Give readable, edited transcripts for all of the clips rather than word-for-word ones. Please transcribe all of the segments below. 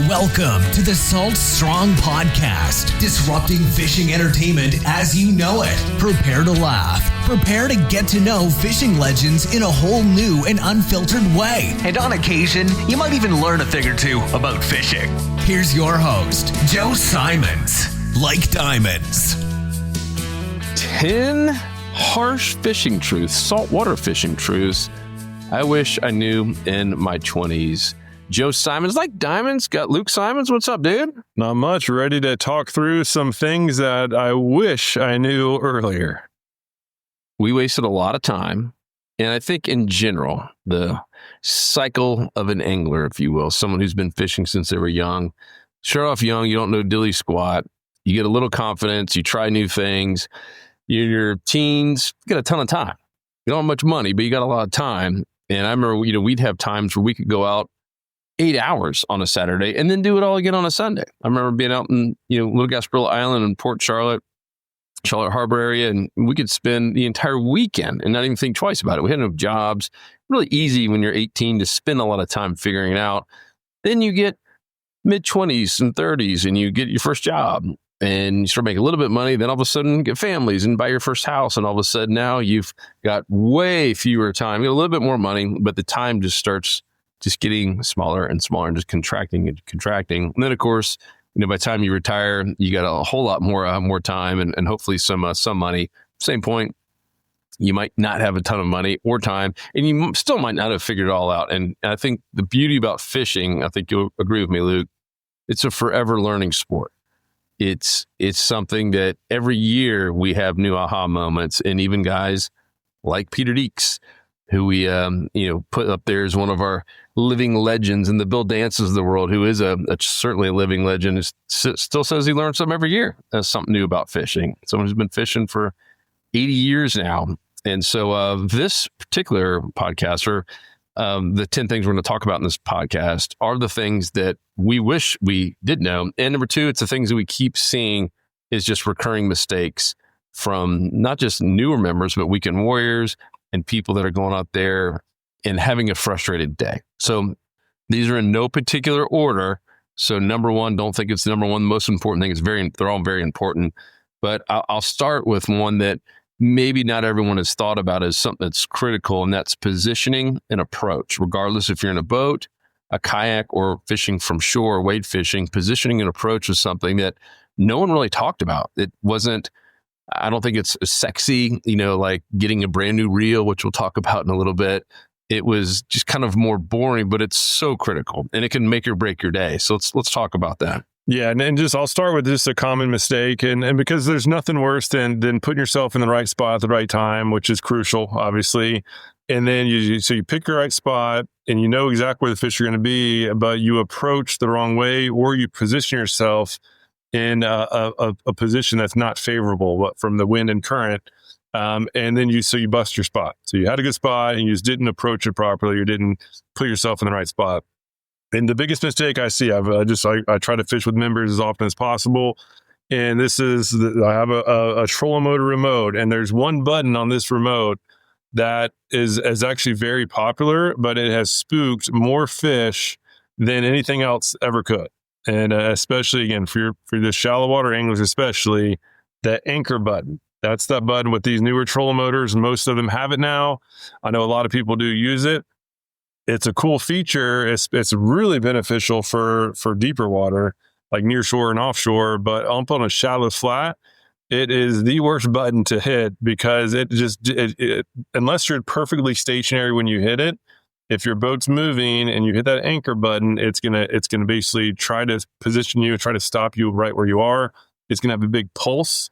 Welcome to the Salt Strong Podcast, disrupting fishing entertainment as you know it. Prepare to laugh. Prepare to get to know fishing legends in a whole new and unfiltered way. And on occasion, you might even learn a thing or two about fishing. Here's your host, Joe Simons. Like diamonds. 10 harsh fishing truths, saltwater fishing truths I wish I knew in my 20s. Joe Simons, like diamonds, got Luke Simons. What's up, dude? Not much. Ready to talk through some things that I wish I knew earlier. We wasted a lot of time. And I think in general, the cycle of an angler, if you will, someone who's been fishing since they were young, start off young, you don't know dilly squat. You get a little confidence. You try new things. You're in your teens, you got a ton of time. You don't have much money, but you got a lot of time. And I remember, we'd have times where we could go out 8 hours on a Saturday and then do it all again on a Sunday. I remember being out in, Little Gasparilla Island and Port Charlotte Harbor area, and we could spend the entire weekend and not even think twice about it. We had no jobs. Really easy when you're 18 to spend a lot of time figuring it out. Then you get mid-20s and 30s and you get your first job and you start making a little bit of money. Then all of a sudden get families and buy your first house. And all of a sudden now you've got way fewer time. You get a little bit more money, but the time just starts just getting smaller and smaller and just contracting and contracting. And then, of course, by the time you retire, you got a whole lot more time and hopefully some money. Same point, you might not have a ton of money or time, and you still might not have figured it all out. And I think the beauty about fishing, I think you'll agree with me, Luke, it's a forever learning sport. It's something that every year we have new aha moments, and even guys like Peter Deeks, who we put up there as one of our living legends in the Bill Dances of the world, who is certainly a living legend, still says he learns something every year. That's something new about fishing. Someone who's been fishing for 80 years now. And so this particular podcast, or the 10 things we're going to talk about in this podcast, are the things that we wish we did know. And number two, it's the things that we keep seeing is just recurring mistakes from not just newer members, but weekend warriors and people that are going out there and having a frustrated day. So these are in no particular order. So number one, don't think it's number one. The most important thing, they're all very important. But I'll start with one that maybe not everyone has thought about as something that's critical, and that's positioning and approach. Regardless if you're in a boat, a kayak, or fishing from shore, wade fishing, positioning and approach is something that no one really talked about. It wasn't, I don't think it's sexy, like getting a brand new reel, which we'll talk about in a little bit. It was just kind of more boring, but it's so critical and it can make or break your day. So let's talk about that. Yeah, and I'll start with just a common mistake, and because there's nothing worse than putting yourself in the right spot at the right time, which is crucial, obviously. And then you pick your right spot, and you know exactly where the fish are going to be, but you approach the wrong way, or you position yourself in a position that's not favorable from the wind and current. And then you bust your spot. So you had a good spot and you just didn't approach it properly, or didn't put yourself in the right spot. And the biggest mistake I see, I try to fish with members as often as possible. And I have a trolling motor remote, and there's one button on this remote that is actually very popular, but it has spooked more fish than anything else ever could. And especially, again, for the shallow water anglers, especially, that anchor button. That's that button with these newer trolling motors. Most of them have it now. I know a lot of people do use it. It's a cool feature. It's really beneficial for deeper water, like near shore and offshore. But up on a shallow flat, it is the worst button to hit, because it unless you're perfectly stationary when you hit it, if your boat's moving and you hit that anchor button, it's gonna basically try to position you, try to stop you right where you are. It's gonna have a big pulse,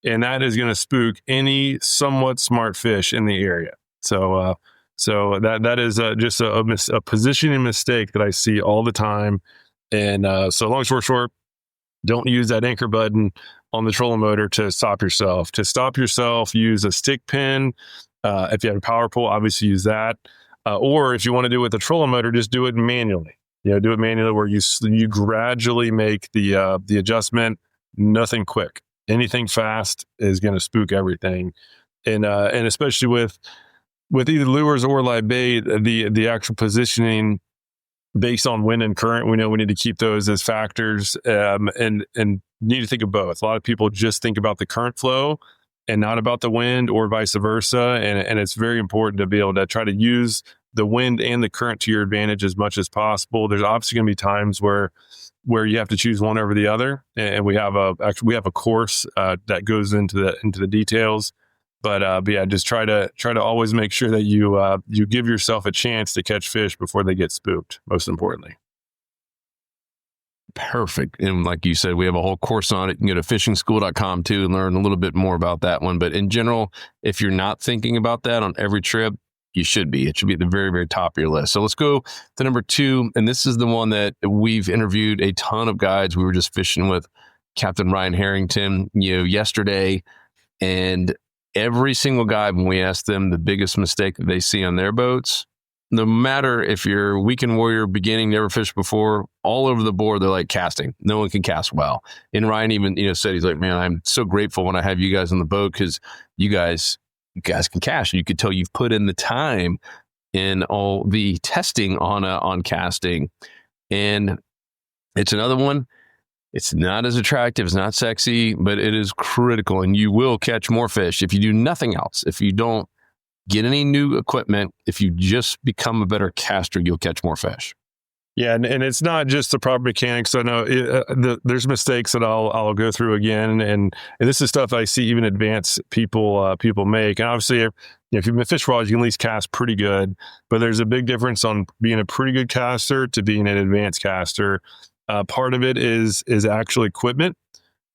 and that is gonna spook any somewhat smart fish in the area. So that is just a positioning mistake that I see all the time. And so long story short, don't use that anchor button on the trolling motor to stop yourself. To stop yourself, use a stick pin. If you have a power pole, obviously use that. Or if you want to do it with a trolling motor, just do it manually. Do it manually, where you gradually make the adjustment. Nothing quick. Anything fast is going to spook everything. And especially with either lures or live bait, the actual positioning based on wind and current, we know we need to keep those as factors, and need to think of both. A lot of people just think about the current flow and not about the wind, or vice versa. And it's very important to be able to try to use the wind and the current to your advantage as much as possible. There's obviously going to be times where you have to choose one over the other, and we have a course that goes into the details. But yeah, just try to always make sure that you give yourself a chance to catch fish before they get spooked, most importantly. Perfect. And like you said, we have a whole course on it. You can go to fishingschool.com too and learn a little bit more about that one. But in general, if you're not thinking about that on every trip, you should be. It should be at the very, very top of your list. So let's go to number 2. And this is the one that we've interviewed a ton of guides. We were just fishing with Captain Ryan Harrington, yesterday. And every single guide, when we ask them the biggest mistake that they see on their boats, no matter if you're weekend warrior, beginning, never fished before, all over the board, they're like casting. No one can cast well. And Ryan even, said, he's like, man, I'm so grateful when I have you guys on the boat, because you guys can cast. You could tell you've put in the time in all the testing on casting. And it's another one. It's not as attractive, it's not sexy, but it is critical, and you will catch more fish if you do nothing else. If you don't get any new equipment, if you just become a better caster, you'll catch more fish. Yeah, and it's not just the proper mechanics. I know there's mistakes that I'll go through again, and this is stuff I see even advanced people make. And obviously, if you've been fish for a while, you can at least cast pretty good. But there's a big difference on being a pretty good caster to being an advanced caster. Part of it is actual equipment.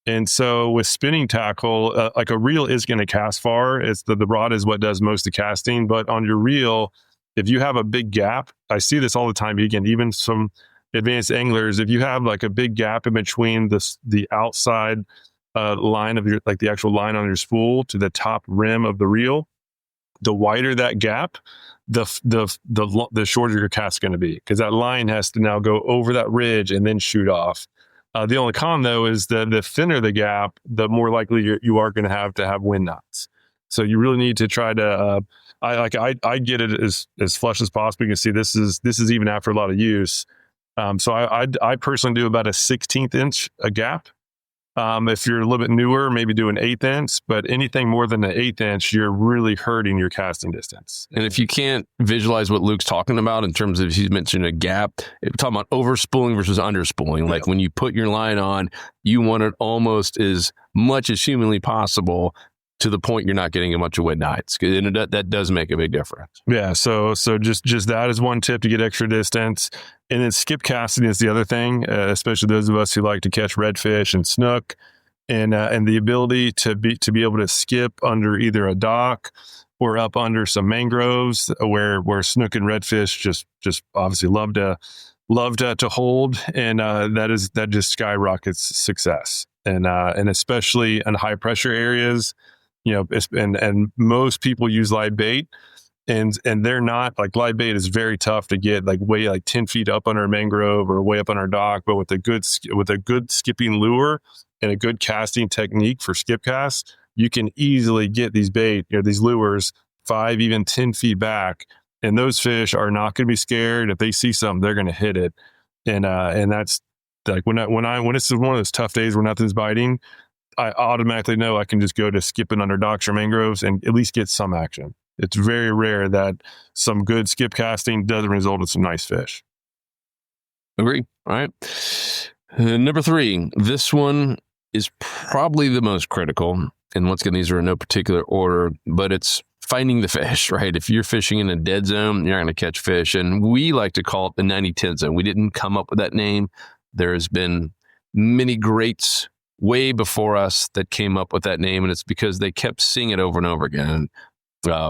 And so with spinning tackle, like a reel is going to cast far. It's the rod is what does most of the casting. But on your reel, if you have a big gap, I see this all the time. Again, even some advanced anglers, if you have like a big gap in between the outside line of the actual line on your spool to the top rim of the reel, the wider that gap, the shorter your cast is going to be, because that line has to now go over that ridge and then shoot off. The only con though is that the thinner the gap, the more likely you are going to have wind knots. So you really need to try to. I get it as flush as possible. You can see this is even after a lot of use. So I personally do about a 16th inch a gap. If you're a little bit newer, maybe do an 1/8 inch, but anything more than an 1/8 inch, you're really hurting your casting distance. And if you can't visualize what Luke's talking about in terms of, he's mentioned a gap, we're talking about overspooling versus underspooling. Like when you put your line on, you want it almost as much as humanly possible to the point you're not getting a bunch of wind nights. And that does make a big difference. Yeah. So just that is one tip to get extra distance. And then skip casting is the other thing, especially those of us who like to catch redfish and snook, and the ability to be able to skip under either a dock or up under some mangroves where snook and redfish just obviously love to hold, and that just skyrockets success. And especially in high pressure areas, and most people use live bait. And they're not, like, live bait is very tough to get way 10 feet up on our mangrove or way up on our dock. But with a good skipping lure and a good casting technique for skip casts, you can easily get these these lures 5, even 10 feet back. And those fish are not going to be scared. If they see something, they're going to hit it. And that's like when it's one of those tough days where nothing's biting, I automatically know I can just go to skipping under docks or mangroves and at least get some action. It's very rare that some good skip casting doesn't result in some nice fish. Agree. All right. Number 3, this one is probably the most critical. And once again, these are in no particular order, but it's finding the fish, right? If you're fishing in a dead zone, you're not going to catch fish. And we like to call it the 90-10 zone. We didn't come up with that name. There's been many greats way before us that came up with that name, and it's because they kept seeing it over and over again.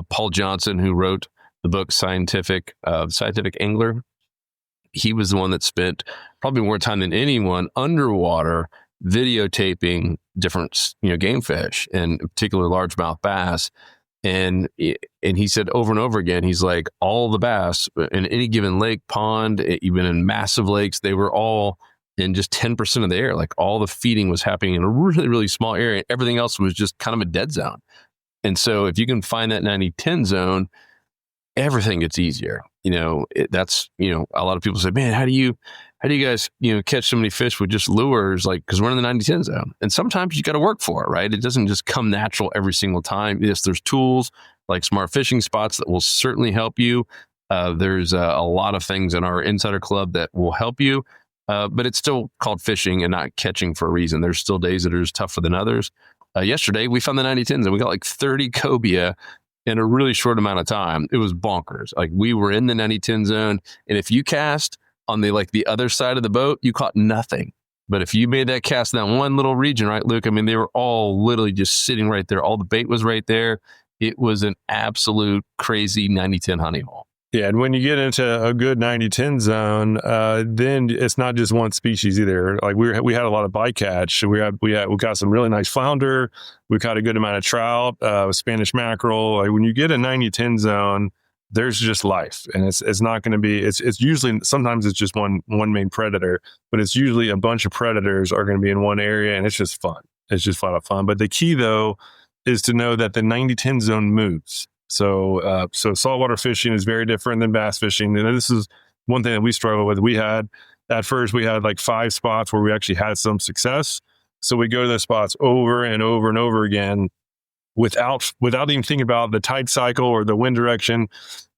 Paul Johnson, who wrote the book Scientific Angler, he was the one that spent probably more time than anyone underwater videotaping different game fish, and in particular largemouth bass. And he said over and over again, he's like, all the bass in any given lake, pond, even in massive lakes, they were all in just 10% of the air. Like, all the feeding was happening in a really, really small area. Everything else was just kind of a dead zone. And so if you can find that 90-10 zone, everything gets easier. that's, a lot of people say, man, how do you guys, catch so many fish with just lures? Like, cause we're in the 90-10 zone, and sometimes you got to work for it, right? It doesn't just come natural every single time. Yes, there's tools like smart fishing spots that will certainly help you. There's a lot of things in our insider club that will help you. But it's still called fishing and not catching for a reason. There's still days that are just tougher than others. Yesterday, we found the 90-10s and we got like 30 cobia in a really short amount of time. It was bonkers. Like, we were in the 90-10 zone, and if you cast on the other side of the boat, you caught nothing. But if you made that cast in that one little region, right, Luke? I mean, they were all literally just sitting right there. All the bait was right there. It was an absolute crazy 90-10 honey hole. Yeah, and when you get into a good 90-10 zone, then it's not just one species either. Like, we had a lot of bycatch. We got some really nice flounder. We caught a good amount of trout, Spanish mackerel. Like, when you get a 90-10 zone, there's just life, and it's not going to be. It's usually, sometimes it's just one main predator, but it's usually a bunch of predators are going to be in one area, and it's just fun. It's just flat out fun. But the key though is to know that the 90-10 zone moves. So saltwater fishing is very different than bass fishing. And this is one thing that we struggle with. At first we had like 5 spots where we actually had some success. So we go to those spots over and over and over again without even thinking about the tide cycle or the wind direction.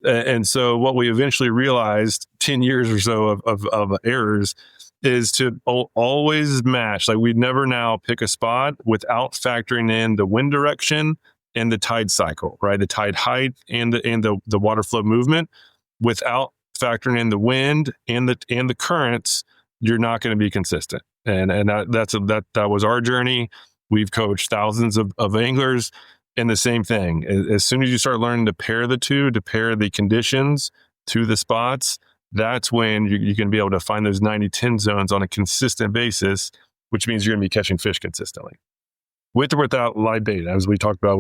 And so what we eventually realized 10 years or so of errors is to always match. Like, we'd never now pick a spot without factoring in the wind direction and the tide cycle, right? The tide height and the water flow movement. Without factoring in the wind and the currents, you're not going to be consistent. And that was our journey. We've coached thousands of anglers, and the same thing. As soon as you start learning to pair the two, to pair the conditions to the spots, that's when you're going to be able to find those 90-10 zones on a consistent basis, which means you're going to be catching fish consistently. With or without live bait, as we talked about,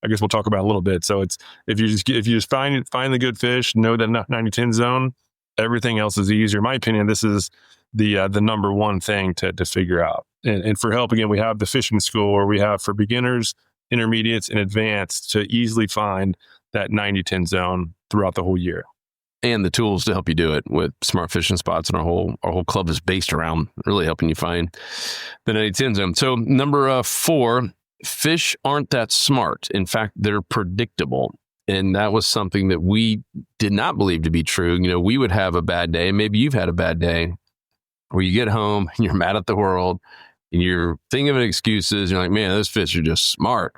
I guess we'll talk about it a little bit. So it's, if you just find the good fish, know that 90-10 zone, everything else is easier. In my opinion, this is the number one thing to figure out. And for help, again, we have the fishing school where we have for beginners, intermediates, and advanced to easily find that 90-10 zone throughout the whole year. And the tools to help you do it with smart fishing spots. And our whole club is based around really helping you find the 90-10 zone. So number 4, fish aren't that smart. In fact, they're predictable. And that was something that we did not believe to be true. We would have a bad day. Maybe you've had a bad day where you get home and you're mad at the world and you're thinking of excuses. You're like, man, those fish are just smart.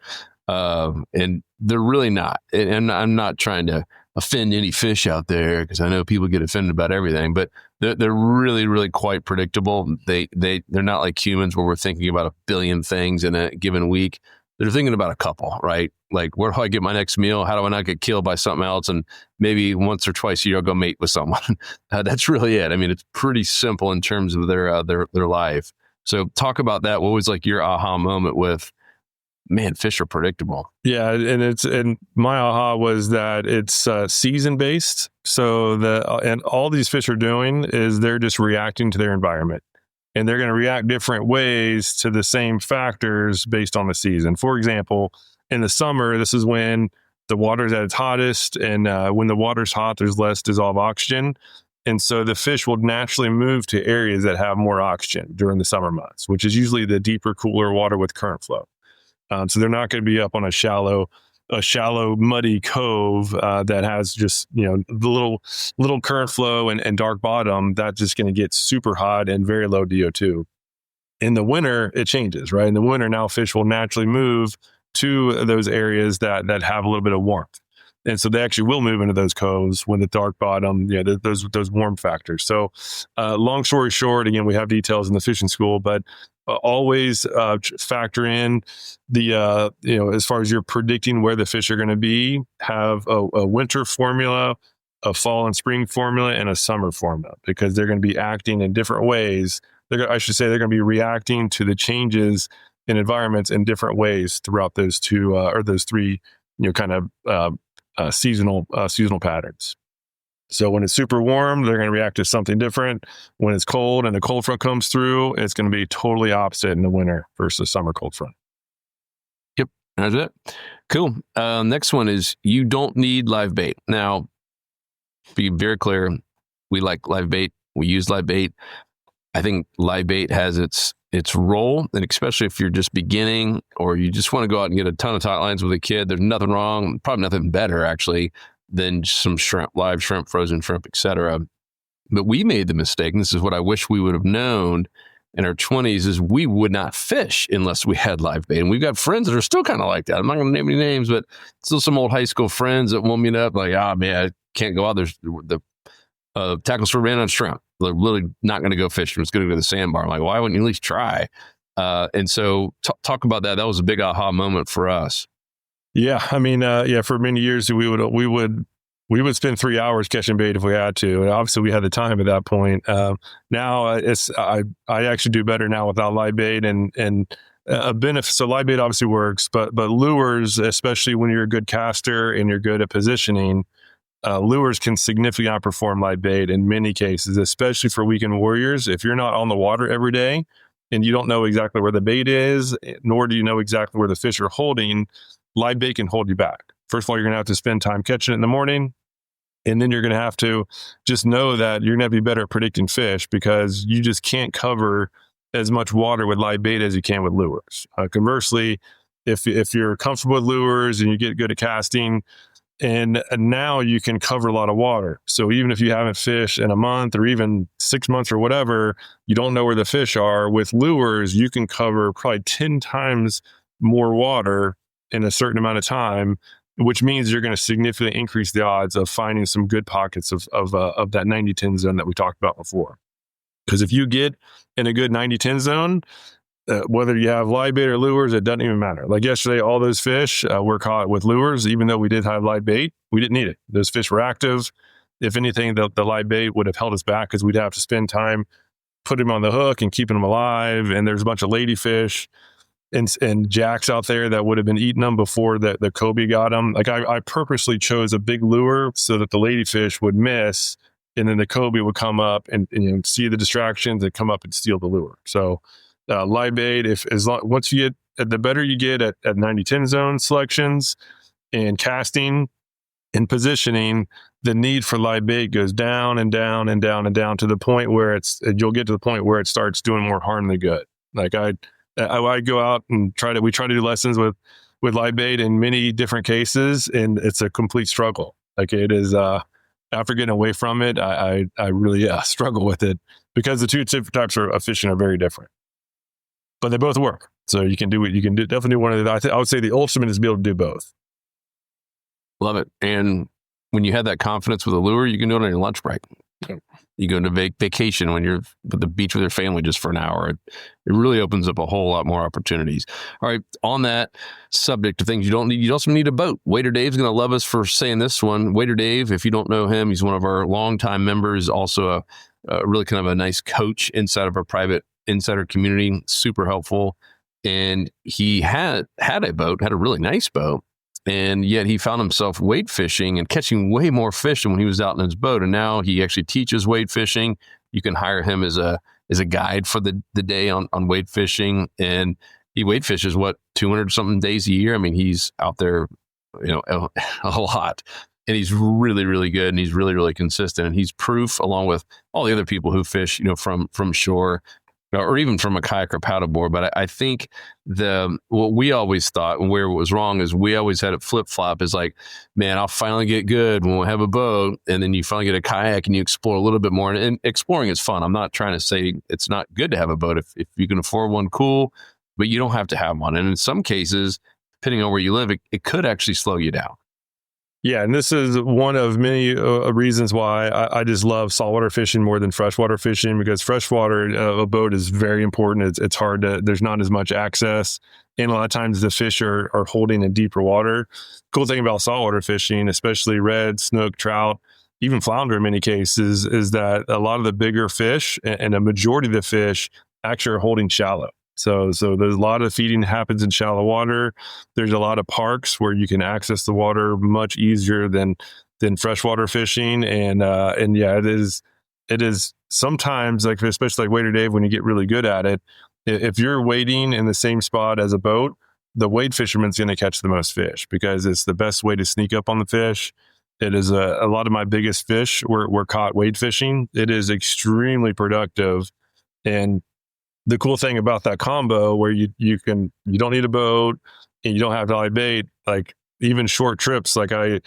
And they're really not. And I'm not trying to offend any fish out there, because I know people get offended about everything, but they're really, really quite predictable. They're not like humans where we're thinking about a billion things in a given week. They're thinking about a couple, right? Like, where do I get my next meal? How do I not get killed by something else? And maybe once or twice a year I'll go mate with someone. That's really it. I mean, it's pretty simple in terms of their life. So talk about that. What was like your aha moment with, man, fish are predictable? Yeah, and my aha was that it's season based. So and all these fish are doing is they're just reacting to their environment, and they're going to react different ways to the same factors based on the season. For example, in the summer, this is when the water's at its hottest, and when the water's hot, there's less dissolved oxygen. And so the fish will naturally move to areas that have more oxygen during the summer months, which is usually the deeper, cooler water with current flow. So they're not going to be up on a shallow, muddy cove that has just, the little current flow and dark bottom. That's just going to get super hot and very low DO2. In the winter, it changes, right? In the winter, now fish will naturally move to those areas that have a little bit of warmth. And so they actually will move into those coves when the dark bottom, those warm factors. So long story short, again, we have details in the fishing school, but always factor in the, as far as you're predicting where the fish are going to be, have a winter formula, a fall and spring formula, and a summer formula, because they're going to be acting in different ways. They're going to be reacting to the changes in environments in different ways throughout those two or those three, seasonal patterns. So when it's super warm, they're going to react to something different. When it's cold and the cold front comes through, it's going to be totally opposite in the winter versus summer cold front. Yep, that's it. Cool. Next one is, you don't need live bait. Now, be very clear, we like live bait. We use live bait. I think live bait has its role, and especially if you're just beginning or you just want to go out and get a ton of tight lines with a kid, there's nothing wrong, probably nothing better actually than some shrimp, live shrimp, frozen shrimp, etc. But we made the mistake, and this is what I wish we would have known in our 20s, is we would not fish unless we had live bait. And we've got friends that are still kind of like that. I'm not going to name any names, but still some old high school friends that will meet up like, man, I can't go out. There's the tackle store ran on shrimp. They're literally not going to go fishing. It's going to go to the sandbar. I'm like, why wouldn't you at least try? And so talk about that. That was a big aha moment for us. Yeah. I mean, for many years, we would spend 3 hours catching bait if we had to. And obviously we had the time at that point. Now I actually do better now without live bait and a benefit. So live bait obviously works, but lures, especially when you're a good caster and you're good at positioning, lures can significantly outperform live bait in many cases, especially for weekend warriors. If you're not on the water every day and you don't know exactly where the bait is, nor do you know exactly where the fish are holding, live bait can hold you back. First of all, you're going to have to spend time catching it in the morning. And then you're going to have to just know that you're going to have to be better at predicting fish because you just can't cover as much water with live bait as you can with lures. Conversely, if you're comfortable with lures and you get good at casting, and now you can cover a lot of water. So even if you haven't fished in a month or even 6 months or whatever, you don't know where the fish are. With lures, you can cover probably 10 times more water in a certain amount of time, which means you're going to significantly increase the odds of finding some good pockets of that 90-10 zone that we talked about before. Because if you get in a good 90-10 zone, whether you have live bait or lures, it doesn't even matter. Like yesterday, all those fish were caught with lures, even though we did have live bait. We didn't need it. Those fish were active. If anything, the live bait would have held us back because we'd have to spend time putting them on the hook and keeping them alive. And there's a bunch of ladyfish and jacks out there that would have been eating them before the Kobe got them. Like I purposely chose a big lure so that the ladyfish would miss, and then the Kobe would come up and see the distractions and come up and steal the lure. So live bait, once you get, the better you get at 90-10 zone selections and casting and positioning, the need for live bait goes down and down and down and down to the point where you'll get to the point where it starts doing more harm than good. Like I go out and we try to do lessons with live bait in many different cases, and it's a complete struggle. Like it is, after getting away from it, I really struggle with it because the two types of fishing are very different. But they both work. So you can definitely do one of the, I would say the ultimate is to be able to do both. Love it. And when you have that confidence with a lure, you can do it on your lunch break. You go to vacation when you're at the beach with your family just for an hour. It really opens up a whole lot more opportunities. All right. On that subject of things you don't need, you also need a boat. Waiter Dave's going to love us for saying this one. Waiter Dave, if you don't know him, he's one of our longtime members, also a really kind of a nice coach inside of our private insider community, super helpful. And he had a boat, had a really nice boat. And yet he found himself wade fishing and catching way more fish than when he was out in his boat. And now he actually teaches wade fishing. You can hire him as a guide for the day on wade fishing. And he wade fishes 200 something days a year. I mean, he's out there, a lot. And he's really, really good. And he's really, really consistent. And he's proof, along with all the other people who fish, from shore, or even from a kayak or paddleboard. But I think what we always thought and where it was wrong is we always had it flip-flop is like, man, I'll finally get good when we have a boat. And then you finally get a kayak and you explore a little bit more. And exploring is fun. I'm not trying to say it's not good to have a boat. If you can afford one, cool, but you don't have to have one. And in some cases, depending on where you live, it could actually slow you down. Yeah, and this is one of many reasons why I just love saltwater fishing more than freshwater fishing, because freshwater, a boat is very important. It's hard there's not as much access. And a lot of times the fish are holding in deeper water. Cool thing about saltwater fishing, especially red, snook, trout, even flounder in many cases, is that a lot of the bigger fish and a majority of the fish actually are holding shallow. So there's a lot of feeding happens in shallow water. There's a lot of parks where you can access the water much easier than freshwater fishing. And yeah, it is sometimes, like especially like Wader Dave, when you get really good at it, if you're wading in the same spot as a boat, the wade fisherman's going to catch the most fish because it's the best way to sneak up on the fish. It is a lot of my biggest fish were caught wade fishing. It is extremely productive. And the cool thing about that combo where you don't need a boat and you don't have to live bait, like even short trips, like I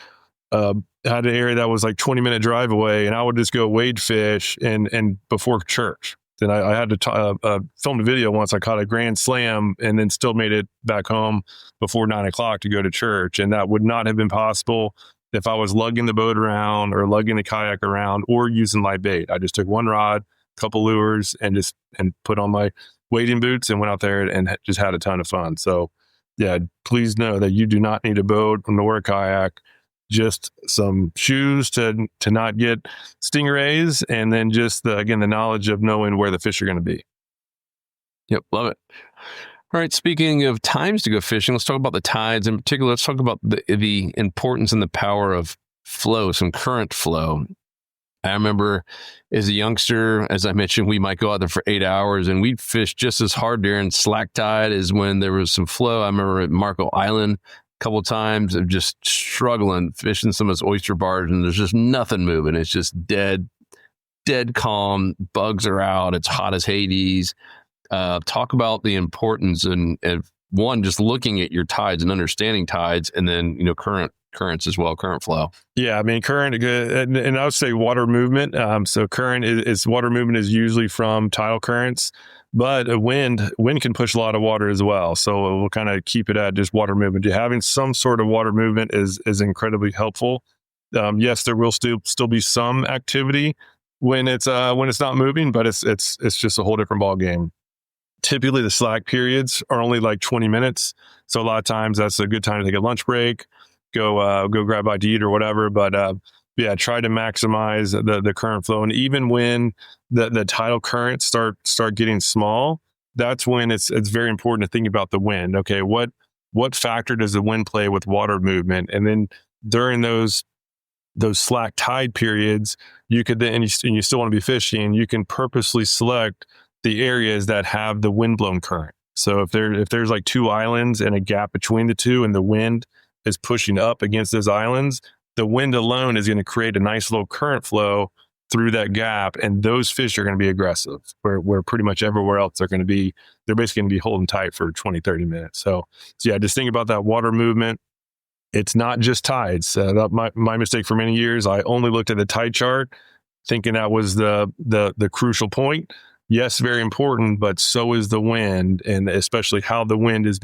had an area that was like 20-minute drive away, and I would just go wade fish and before church. Then I had to film a video once. I caught a grand slam and then still made it back home before 9:00 to go to church. And that would not have been possible if I was lugging the boat around or lugging the kayak around or using live bait. I just took one rod, couple lures, and put on my wading boots and went out there and just had a ton of fun. So yeah, please know that you do not need a boat nor a kayak, just some shoes to not get stingrays, and then just the knowledge of knowing where the fish are going to be. Yep, love it. All right, speaking of times to go fishing, let's talk about the tides. In particular, let's talk about the importance and the power of flow, some current flow. I remember as a youngster, as I mentioned, we might go out there for 8 hours and we'd fish just as hard during slack tide as when there was some flow. I remember at Marco Island a couple of times of just struggling, fishing some of those oyster bars, and there's just nothing moving. It's just dead calm. Bugs are out. It's hot as Hades. Talk about the importance and one, just looking at your tides and understanding tides, and then, currents as well, current flow. Yeah, I mean, current, and I would say water movement. So current is water movement is usually from tidal currents, but wind can push a lot of water as well. So we'll kind of keep it at just water movement. Having some sort of water movement is incredibly helpful. Yes, there will still be some activity when it's not moving, but it's just a whole different ball game. Typically, the slack periods are only like 20 minutes. So a lot of times that's a good time to take a lunch break, go grab a bite to eat or whatever. But try to maximize the current flow. And even when the tidal currents start getting small, that's when it's very important to think about the wind. Okay, what factor does the wind play with water movement? And then during those slack tide periods, you could then, and you still want to be fishing, you can purposely select the areas that have the windblown current. So if there's like two islands and a gap between the two, and the wind is pushing up against those islands, the wind alone is going to create a nice little current flow through that gap, and those fish are going to be aggressive. Where pretty much everywhere else they're basically going to be holding tight for 20, 30 minutes. So yeah, just think about that water movement. It's not just tides. My mistake for many years, I only looked at the tide chart, thinking that was the crucial point. Yes, very important, but so is the wind, and especially how the wind is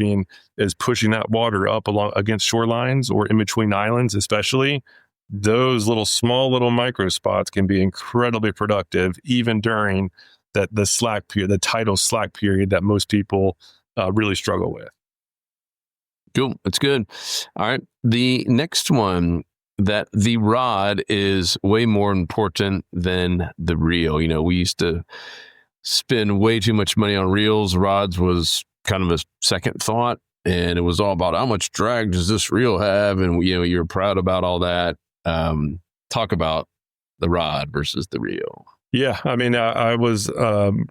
pushing that water up along against shorelines or in between islands. Especially those small little micro spots can be incredibly productive, even during the slack period, the tidal slack period that most people really struggle with. Cool, that's good. All right, the next one, that the rod is way more important than the reel. We used to spend way too much money on reels. Rods was kind of a second thought, and it was all about how much drag does this reel have, and you're proud about all that. Talk about the rod versus the reel. Yeah, I mean, I was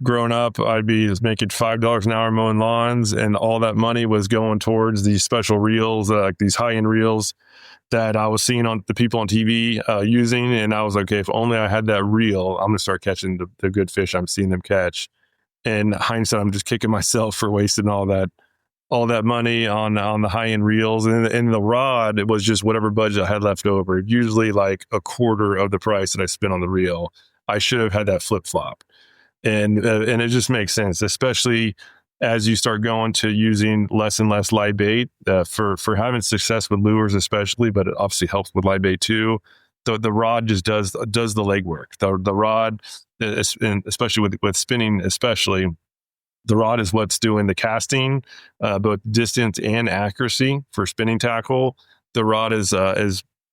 growing up, I'd be making $5 an hour mowing lawns, and all that money was going towards these special reels, like these high-end reels that I was seeing on the people on TV using. And I was like, okay, if only I had that reel, I'm going to start catching the good fish I'm seeing them catch. And hindsight, I'm just kicking myself for wasting all that money on the high-end reels. And the rod, it was just whatever budget I had left over, usually like a quarter of the price that I spent on the reel. I should have had that flip-flop. And it just makes sense, especially as you start going to using less and less live bait for having success with lures, especially, but it obviously helps with live bait too. The rod just does the legwork. The rod, especially with spinning, especially, the rod is what's doing the casting, both distance and accuracy for spinning tackle. The rod is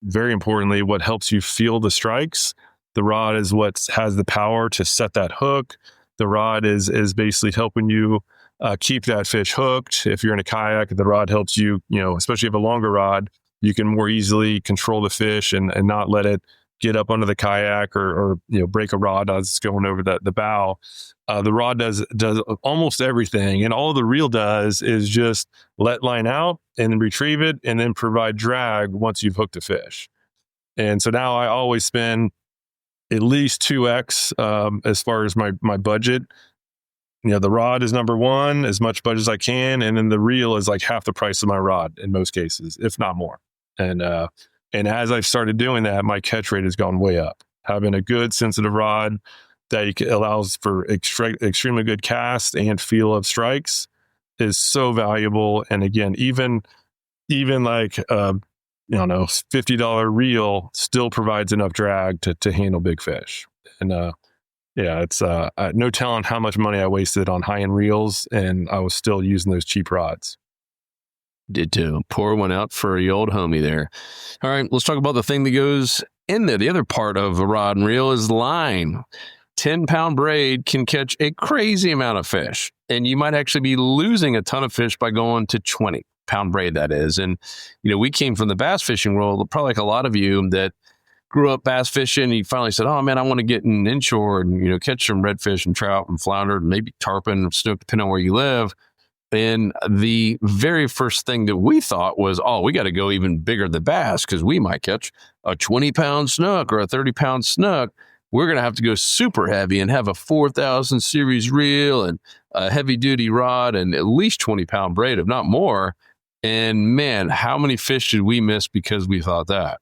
very importantly what helps you feel the strikes. The rod is what has the power to set that hook. The rod is basically helping you keep that fish hooked. If you're in a kayak, the rod helps you, especially if you have a longer rod, you can more easily control the fish and not let it get up under the kayak or break a rod as it's going over the bow. The rod does almost everything, and all the reel does is just let line out and then retrieve it and then provide drag once you've hooked a fish. And so now I always spend at least 2x as far as my budget. The rod is number one, as much budget as I can, and then the reel is like half the price of my rod in most cases, if not more. And as I've started doing that, my catch rate has gone way up. Having a good sensitive rod that allows for extremely good cast and feel of strikes is so valuable. And again, even like $50 reel still provides enough drag to handle big fish. And it's no telling how much money I wasted on high-end reels, and I was still using those cheap rods. Did too. Pour one out for your old homie there. All right, let's talk about the thing that goes in there. The other part of a rod and reel is line. 10-pound braid can catch a crazy amount of fish, and you might actually be losing a ton of fish by going to 20-pound braid, that is. And, we came from the bass fishing world, probably like a lot of you that grew up bass fishing, and you finally said, oh man, I want to get in inshore and, catch some redfish and trout and flounder, and maybe tarpon and snook, depending on where you live. And the very first thing that we thought was, we got to go even bigger than bass because we might catch a 20-pound snook or a 30-pound snook. We're going to have to go super heavy and have a 4,000 series reel and a heavy-duty rod and at least 20-pound braid, if not more. And man, how many fish did we miss because we thought that?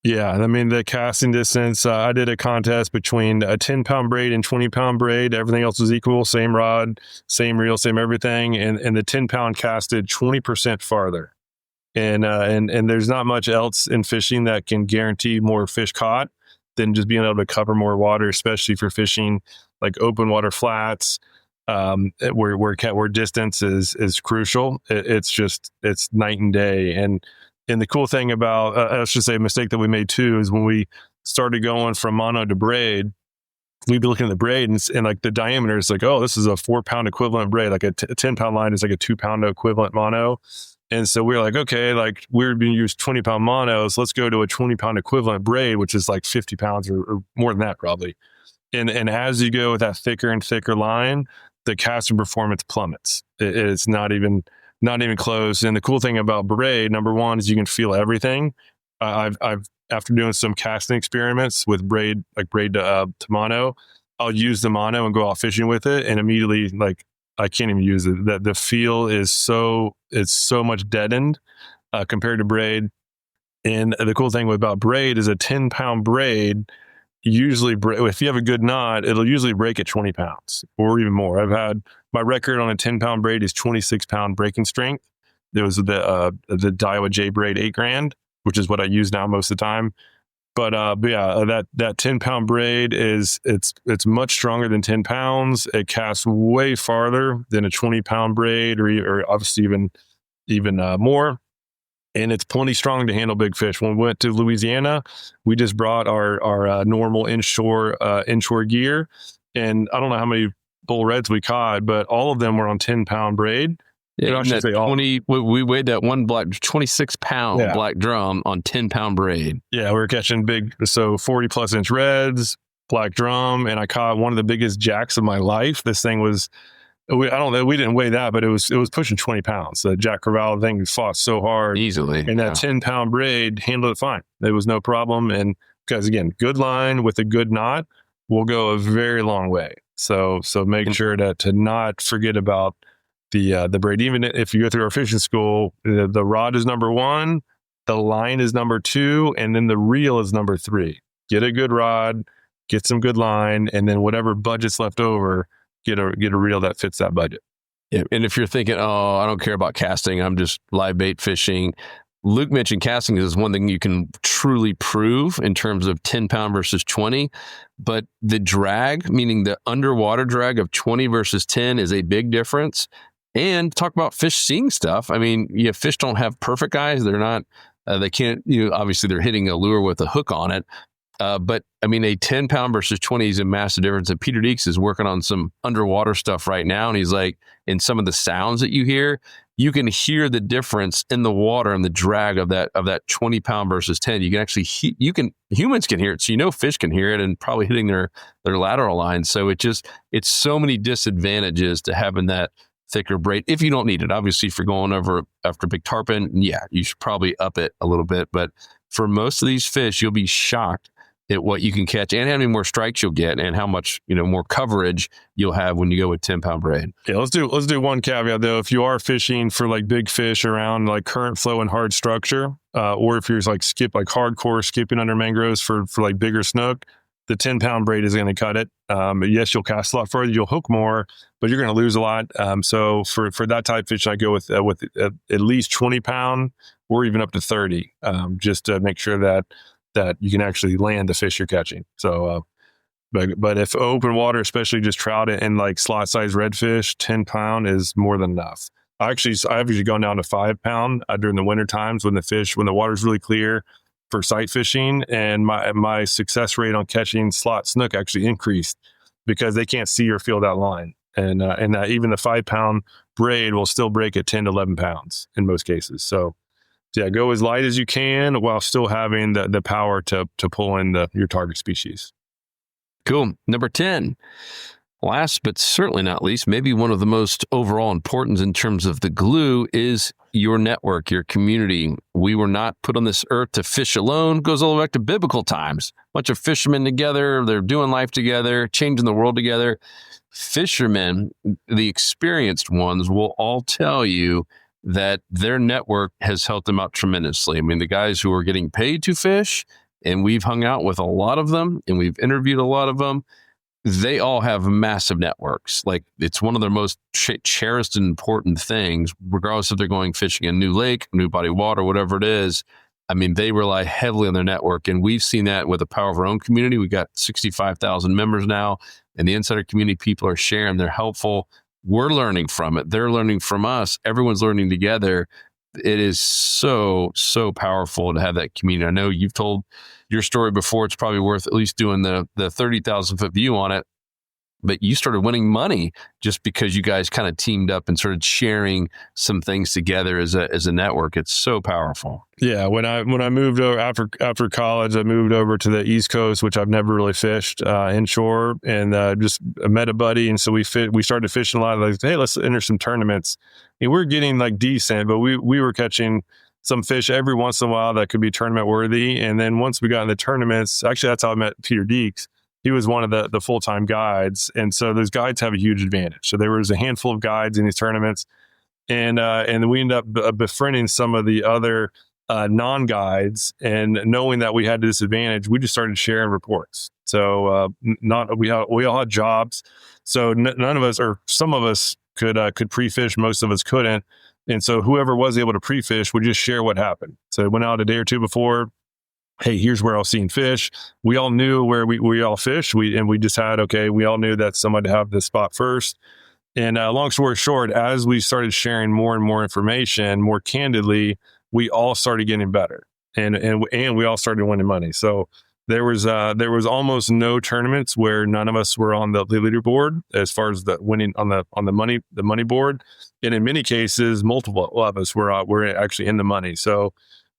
Yeah, I mean, the casting distance, I did a contest between a 10-pound braid and 20-pound braid. Everything else was equal, same rod, same reel, same everything. And the 10-pound casted 20% farther. And there's not much else in fishing that can guarantee more fish caught than just being able to cover more water, especially for fishing like open water flats, where distance is crucial. It's night and day. And the cool thing about, I should say, a mistake that we made too, is when we started going from mono to braid, we'd be looking at the braid and like the diameter is like, this is a 4-pound equivalent braid. Like a 10-pound line is like a 2-pound equivalent mono. And so we were like, okay, like we're going to use 20-pound monos. Let's go to a 20-pound equivalent braid, which is like 50 pounds or more than that probably. And as you go with that thicker and thicker line, the casting performance plummets. It's not even close. And the cool thing about braid, number one, is you can feel everything. I've after doing some casting experiments with braid to mono, I'll use the mono and go out fishing with it, and immediately like I can't even use it. That the feel is so much deadened compared to braid. And the cool thing about braid is a 10-pound braid. Usually, if you have a good knot, it'll usually break at 20 pounds or even more. I've had my record on a 10-pound braid is 26-pound breaking strength. There was the Daiwa J braid 8 grand, which is what I use now most of the time. But yeah, that 10-pound braid it's much stronger than 10 pounds. It casts way farther than a 20-pound braid, or obviously even more. And it's plenty strong to handle big fish. When we went to Louisiana, we just brought our normal inshore gear, and I don't know how many bull reds we caught, but all of them were on 10-pound braid. Yeah, we weighed that one 26-pound black drum on 10-pound braid. Yeah, we were catching big, so 40+ inch reds, black drum, and I caught one of the biggest jacks of my life. This thing was, we didn't weigh that, but it was pushing 20 pounds. The Jack Crevalle thing fought so hard easily, and that 10-pound braid handled it fine. There was no problem, and because again, good line with a good knot will go a very long way. So make sure to not forget about the braid. Even if you go through our fishing school, the rod is number one, the line is number two, and then the reel is number three. Get a good rod, get some good line, and then whatever budget's left over, get a reel that fits that budget. Yeah, and if you're thinking, I don't care about casting, I'm just live bait fishing. Luke mentioned casting is one thing you can truly prove in terms of 10-pound versus 20, but the drag, meaning the underwater drag of 20 versus 10, is a big difference. And talk about fish seeing stuff. I mean, fish don't have perfect eyes. They're not, they can't, obviously they're hitting a lure with a hook on it. But I mean, a 10-pound versus 20 is a massive difference. And Peter Deeks is working on some underwater stuff right now. And he's like, in some of the sounds that you hear, you can hear the difference in the water and the drag of that 20-pound versus 10. You can actually, humans can hear it. So, fish can hear it and probably hitting their lateral line. So it's so many disadvantages to having that thicker braid if you don't need it. Obviously, if you're going over after big tarpon, you should probably up it a little bit. But for most of these fish, you'll be shocked at what you can catch and how many more strikes you'll get and how much, more coverage you'll have when you go with 10-pound braid. Yeah, let's do one caveat though. If you are fishing for like big fish around like current flow and hard structure, or if you're like hardcore skipping under mangroves for like bigger snook, the 10-pound braid is going to cut it. Yes, you'll cast a lot further, you'll hook more, but you're going to lose a lot. So for that type of fish, I go with at least 20-pound or even up to 30, just to make sure that you can actually land the fish you're catching. So, but if open water, especially just trout and like slot size redfish, 10-pound is more than enough. I've usually gone down to 5-pound during the winter times when the water's really clear for sight fishing, and my success rate on catching slot snook actually increased because they can't see or feel that line, and even the 5-pound braid will still break at 10 to 11 pounds in most cases. So. Yeah, go as light as you can while still having the power to pull in your target species. Cool. Number 10, last but certainly not least, maybe one of the most overall importance in terms of the glue is your network, your community. We were not put on this earth to fish alone. It goes all the way back to biblical times. A bunch of fishermen together, they're doing life together, changing the world together. Fishermen, the experienced ones, will all tell you that their network has helped them out tremendously. I mean, the guys who are getting paid to fish, and we've hung out with a lot of them, and we've interviewed a lot of them, they all have massive networks. Like, it's one of their most cherished and important things, regardless if they're going fishing in a new lake, new body of water, whatever it is. I mean, they rely heavily on their network, and we've seen that with the power of our own community. We've got 65,000 members now, and the insider community people are sharing. They're helpful. We're learning from it. They're learning from us. Everyone's learning together. It is so, so powerful to have that community. I know you've told your story before. It's probably worth at least doing the 30,000 foot view on it. But you started winning money just because you guys kind of teamed up and started sharing some things together as a network. It's so powerful. Yeah, when I moved over after college, I moved over to the East Coast, which I've never really fished inshore, and just met a buddy, and so we started fishing a lot. Like, hey, let's enter some tournaments. And we're getting like decent, but we were catching some fish every once in a while that could be tournament worthy. And then once we got in the tournaments, actually that's how I met Peter Deeks. He was one of the full-time guides. And so those guides have a huge advantage. So there was a handful of guides in these tournaments. And we ended up befriending some of the other non-guides. And knowing that we had this advantage, we just started sharing reports. So we all had jobs. So none of us, or some of us could pre-fish. Most of us couldn't. And so whoever was able to pre-fish would just share what happened. So it went out a day or two before. Hey, here's where I was seeing fish. We all knew where we all fish. We just had, we all knew that somebody would have this spot first. And long story short, as we started sharing more and more information, more candidly, we all started getting better, and we all started winning money. So there was almost no tournaments where none of us were on the leaderboard as far as the winning on the money board, and in many cases, multiple of us were actually in the money. So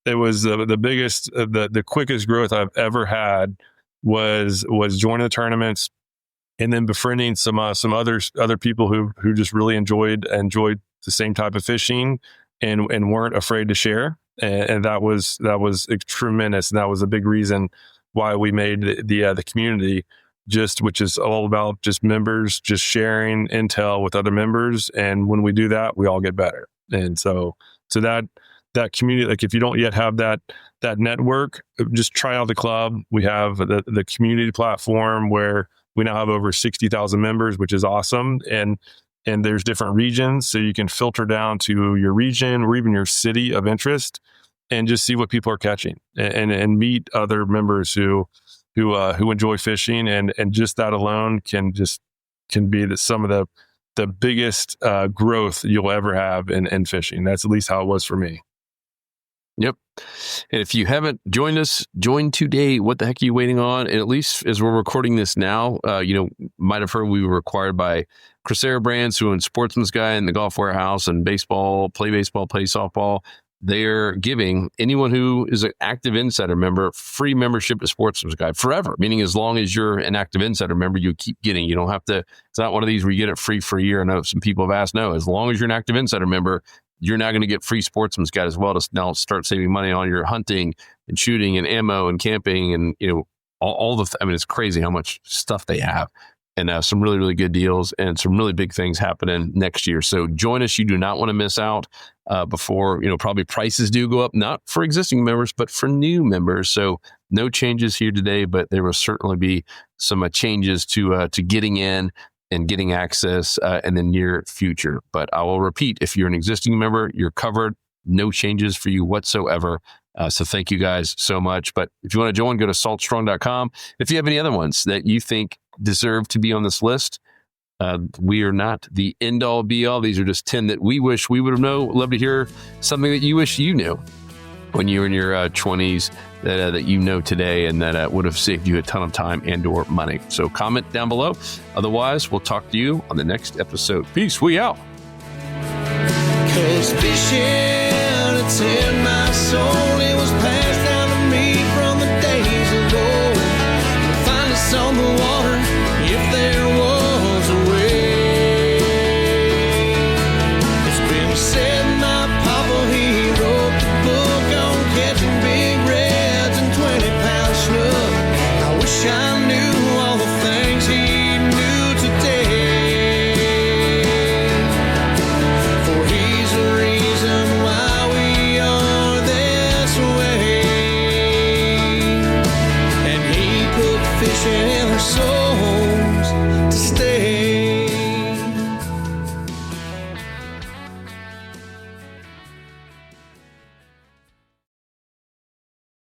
it was the biggest, the quickest growth I've ever had was joining the tournaments, and then befriending some other people who just really enjoyed the same type of fishing and weren't afraid to share, and that was tremendous, and that was a big reason why we made the community, which is all about just members just sharing intel with other members, and when we do that, we all get better. And so that community, like if you don't yet have that network, just try out the club. We have the community platform where we now have over 60,000 members, which is awesome. And there's different regions, so you can filter down to your region or even your city of interest and just see what people are catching and meet other members who enjoy fishing. And just that alone can be some of the biggest growth you'll ever have in fishing. That's at least how it was for me. Yep. And if you haven't joined us, join today. What the heck are you waiting on? And at least as we're recording this now, might have heard we were acquired by Crescera Brands, who owns Sportsman's Guide and the Golf Warehouse and baseball, play softball. They're giving anyone who is an active insider member free membership to Sportsman's Guide forever, meaning as long as you're an active insider member, you keep getting. You don't have to, it's not one of these where you get it free for a year. I know some people have asked, no, as long as you're an active insider member, you're now going to get free Sportsman's Guide as well to now start saving money on your hunting and shooting and ammo and camping and, all the, it's crazy how much stuff they have, and some really, really good deals and some really big things happening next year. So join us. You do not want to miss out before, probably prices do go up, not for existing members, but for new members. So no changes here today, but there will certainly be some changes to getting in and getting access in the near future. But I will repeat, if you're an existing member, you're covered. No changes for you whatsoever. So thank you guys so much. But if you want to join, go to saltstrong.com. If you have any other ones that you think deserve to be on this list, we are not the end all be all. These are just 10 that we wish we would have known. Love to hear something that you wish you knew when you were in your 20s that you know today, and that would have saved you a ton of time and or money. So comment down below. Otherwise, we'll talk to you on the next episode. Peace. We out. 'Cause fishing, it's in my soul.